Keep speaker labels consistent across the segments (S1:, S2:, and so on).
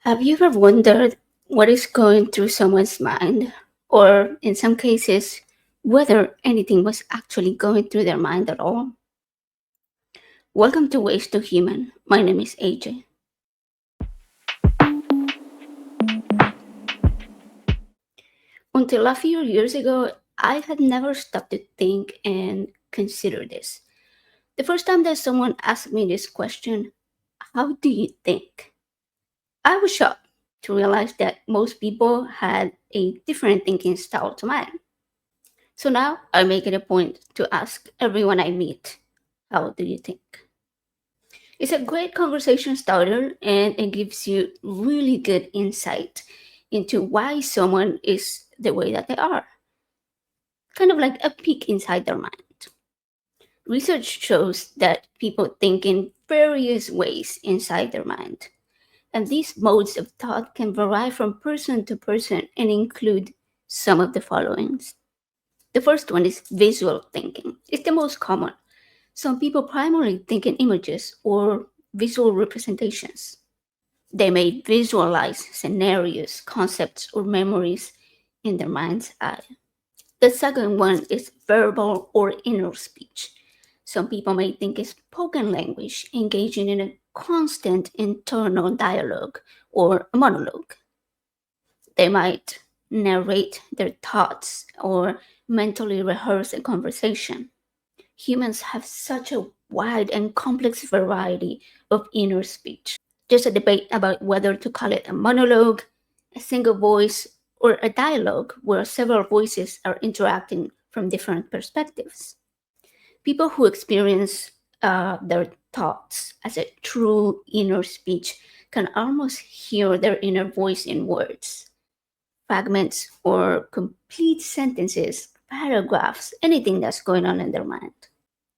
S1: Have you ever wondered what is going through someone's mind? Or, in some cases, whether anything was actually going through their mind at all? Welcome to Ways to Human. My name is AJ. Until a few years ago, I had never stopped to think and consider this. The first time that someone asked me this question, how do you think? I was shocked to realize that most people had a different thinking style to mine. So now I make it a point to ask everyone I meet, how do you think? It's a great conversation starter and it gives you really good insight into why someone is the way that they are. Kind of like a peek inside their mind. Research shows that people think in various ways inside their mind. And these modes of thought can vary from person to person and include some of the followings. The first one is visual thinking. It's the most common. Some people primarily think in images or visual representations. They may visualize scenarios, concepts, or memories in their mind's eye. The second one is verbal or inner speech. Some people may think in spoken language, engaging in a constant internal dialogue or a monologue. They might narrate their thoughts or mentally rehearse a conversation. Humans have such a wide and complex variety of inner speech. There's a debate about whether to call it a monologue, a single voice, or a dialogue where several voices are interacting from different perspectives. People who experience their thoughts as a true inner speech can almost hear their inner voice in words, fragments, or complete sentences, paragraphs, anything that's going on in their mind.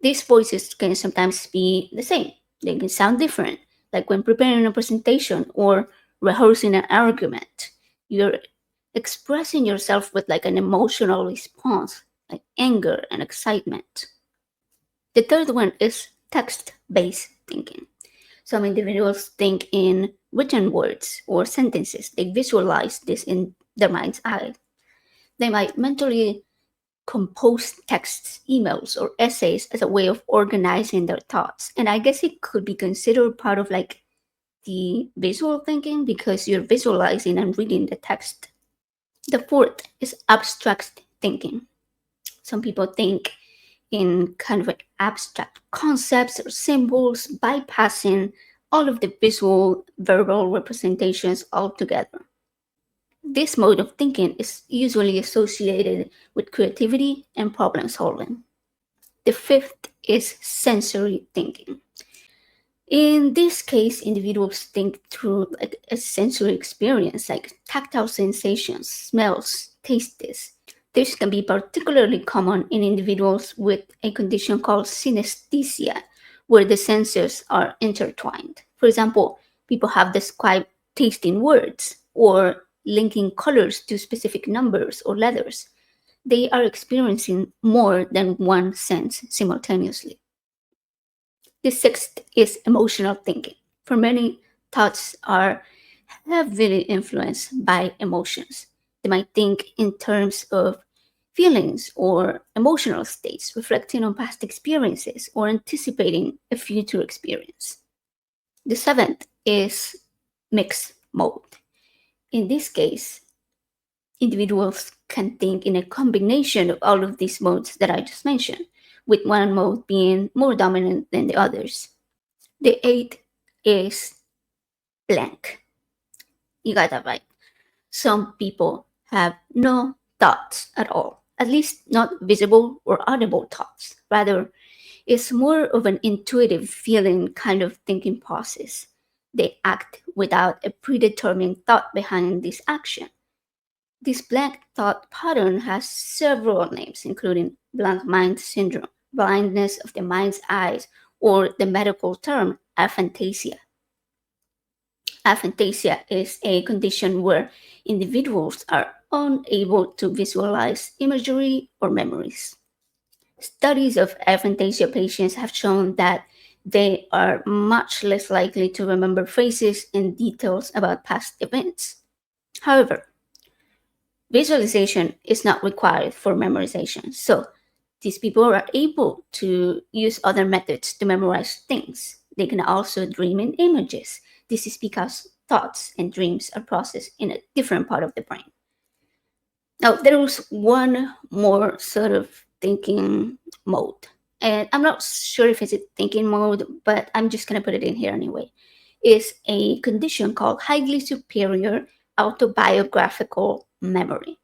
S1: These voices can sometimes be the same, they can sound different, like when preparing a presentation or rehearsing an argument. You're expressing yourself with like an emotional response, like anger and excitement. The third one is text based thinking. Some individuals think in written words or sentences, they visualize this in their mind's eye. They might mentally compose texts, emails, or essays as a way of organizing their thoughts. And I guess it could be considered part of like the visual thinking because you're visualizing and reading the text. The fourth is abstract thinking. Some people think in kind of like abstract concepts or symbols, bypassing all of the visual, verbal representations altogether. This mode of thinking is usually associated with creativity and problem solving. The fifth is sensory thinking. In this case, individuals think through like a sensory experience, like tactile sensations, smells, tastes. This can be particularly common in individuals with a condition called synesthesia, where the senses are intertwined. For example, people have described tasting words or linking colors to specific numbers or letters. They are experiencing more than one sense simultaneously. The sixth is emotional thinking. For many, thoughts are heavily influenced by emotions. They might think in terms of feelings or emotional states, reflecting on past experiences or anticipating a future experience. The seventh is mixed mode. In this case, individuals can think in a combination of all of these modes that I just mentioned, with one mode being more dominant than the others. The eighth is blank. You got that right. Some people have no thoughts at all, at least not visible or audible thoughts. Rather, it's more of an intuitive feeling kind of thinking process. They act without a predetermined thought behind this action. This blank thought pattern has several names, including blank mind syndrome, blindness of the mind's eyes, or the medical term aphantasia. Aphantasia is a condition where individuals are unable to visualize imagery or memories. Studies of aphantasia patients have shown that they are much less likely to remember faces and details about past events. However, visualization is not required for memorization, so these people are able to use other methods to memorize things. They can also dream in images. This is because thoughts and dreams are processed in a different part of the brain. Now, there was one more sort of thinking mode. And I'm not sure if it's a thinking mode, but I'm just going to put it in here anyway. Is a condition called highly superior autobiographical memory.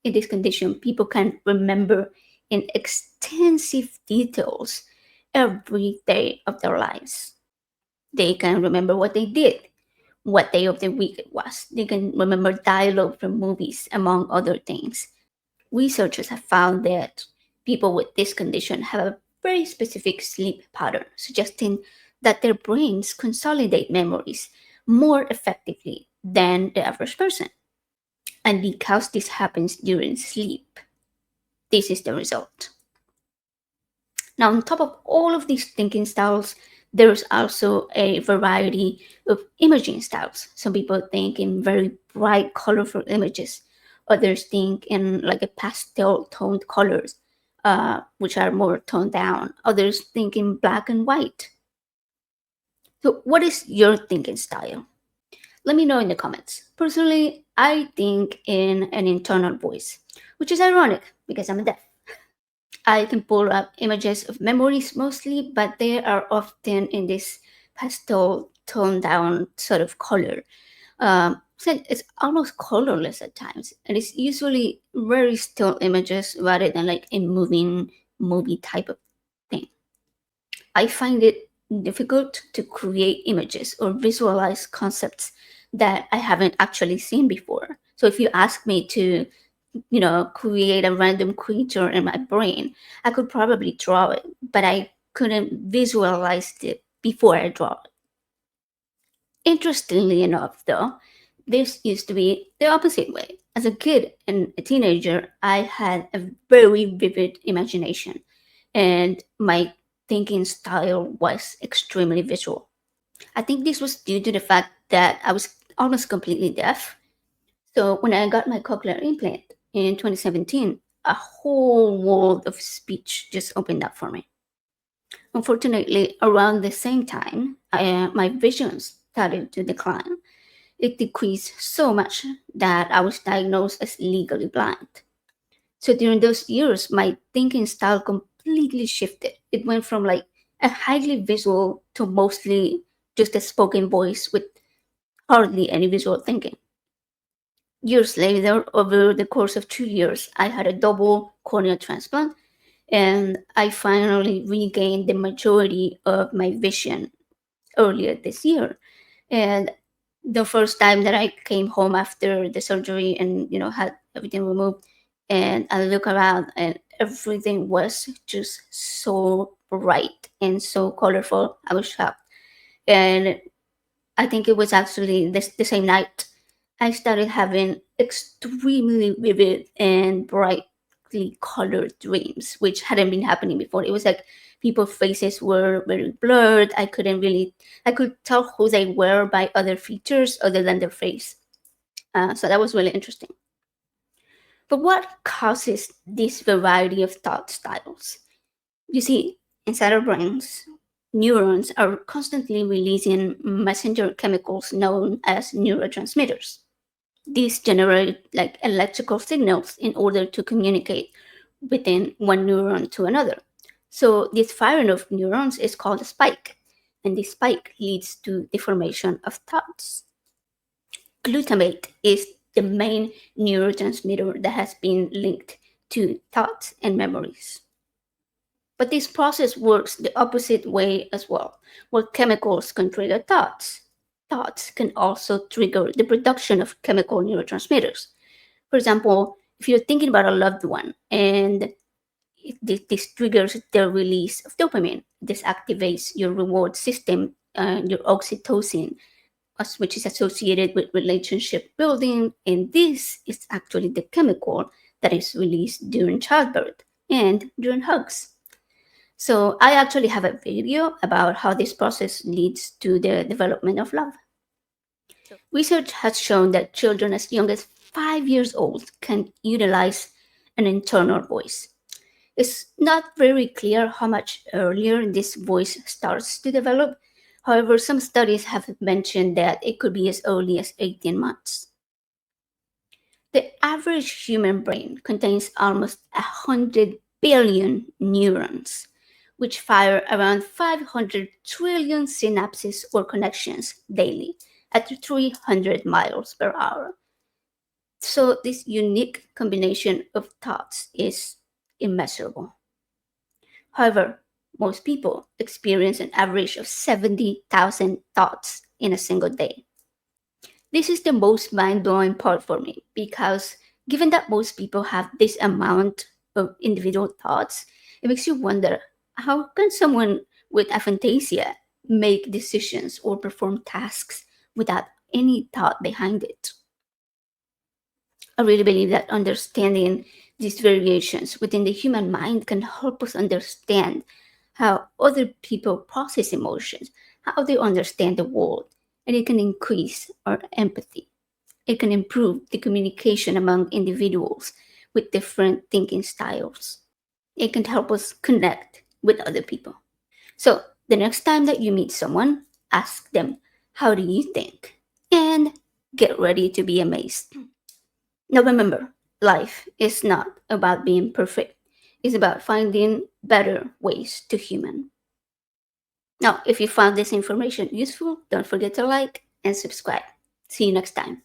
S1: In this condition, people can remember in extensive details every day of their lives. They can remember what they did, what day of the week it was. They can remember dialogue from movies, among other things. Researchers have found that people with this condition have a very specific sleep pattern, suggesting that their brains consolidate memories more effectively than the average person. And because this happens during sleep, this is the result. Now, on top of all of these thinking styles, there's also a variety of imaging styles. Some people think in very bright, colorful images. Others think in like a pastel toned colors, which are more toned down. Others think in black and white. So, what is your thinking style? Let me know in the comments. Personally, I think in an internal voice, which is ironic because I'm deaf. I can pull up images of memories mostly, but they are often in this pastel toned down sort of color. So it's almost colorless at times, and it's usually very still images rather than like a moving movie type of thing. I find it difficult to create images or visualize concepts that I haven't actually seen before. So if you ask me to, create a random creature in my brain, I could probably draw it, but I couldn't visualize it before I draw it. Interestingly enough, though, this used to be the opposite way. As a kid and a teenager, I had a very vivid imagination, and my thinking style was extremely visual. I think this was due to the fact that I was almost completely deaf. So when I got my cochlear implant in 2017, a whole world of speech just opened up for me. Unfortunately, around the same time, my vision started to decline. It decreased so much that I was diagnosed as legally blind. So during those years, my thinking style completely shifted. It went from like a highly visual to mostly just a spoken voice with hardly any visual thinking. Years later, over the course of 2 years, I had a double corneal transplant and I finally regained the majority of my vision earlier this year. And the first time that I came home after the surgery and had everything removed, and I look around and everything was just so bright and so colorful. I was shocked, and I think it was actually the same night I started having extremely vivid and brightly colored dreams, which hadn't been happening before. It was like people's faces were very blurred. I could tell who they were by other features other than their face. So that was really interesting. But what causes this variety of thought styles? You see, inside our brains, neurons are constantly releasing messenger chemicals known as neurotransmitters. These generate like electrical signals in order to communicate within one neuron to another. So this firing of neurons is called a spike, and this spike leads to the formation of thoughts. Glutamate is the main neurotransmitter that has been linked to thoughts and memories. But this process works the opposite way as well. Where chemicals can trigger thoughts, thoughts can also trigger the production of chemical neurotransmitters. For example, if you're thinking about a loved one and this triggers the release of dopamine, this activates your reward system, your oxytocin, which is associated with relationship building, and this is actually the chemical that is released during childbirth and during hugs. So I actually have a video about how this process leads to the development of love.
S2: So,
S1: Research has shown that children as young as 5 years old can utilize an internal voice. It's not very clear how much earlier this voice starts to develop. However, some studies have mentioned that it could be as early as 18 months. The average human brain contains almost 100 billion neurons, which fire around 500 trillion synapses or connections daily at 300 miles per hour. So, this unique combination of thoughts is immeasurable. However, most people experience an average of 70,000 thoughts in a single day. This is the most mind blowing part for me because given that most people have this amount of individual thoughts, it makes you wonder how can someone with aphantasia make decisions or perform tasks without any thought behind it? I really believe that understanding these variations within the human mind can help us understand how other people process emotions, how they understand the world, and it can increase our empathy. It can improve the communication among individuals with different thinking styles. It can help us connect with other people. So, the next time that you meet someone, ask them, how do you think? And get ready to be amazed. Now, remember, life is not about being perfect, it's about finding better ways to human. Now, if you found this information useful, don't forget to like and subscribe. See you next time.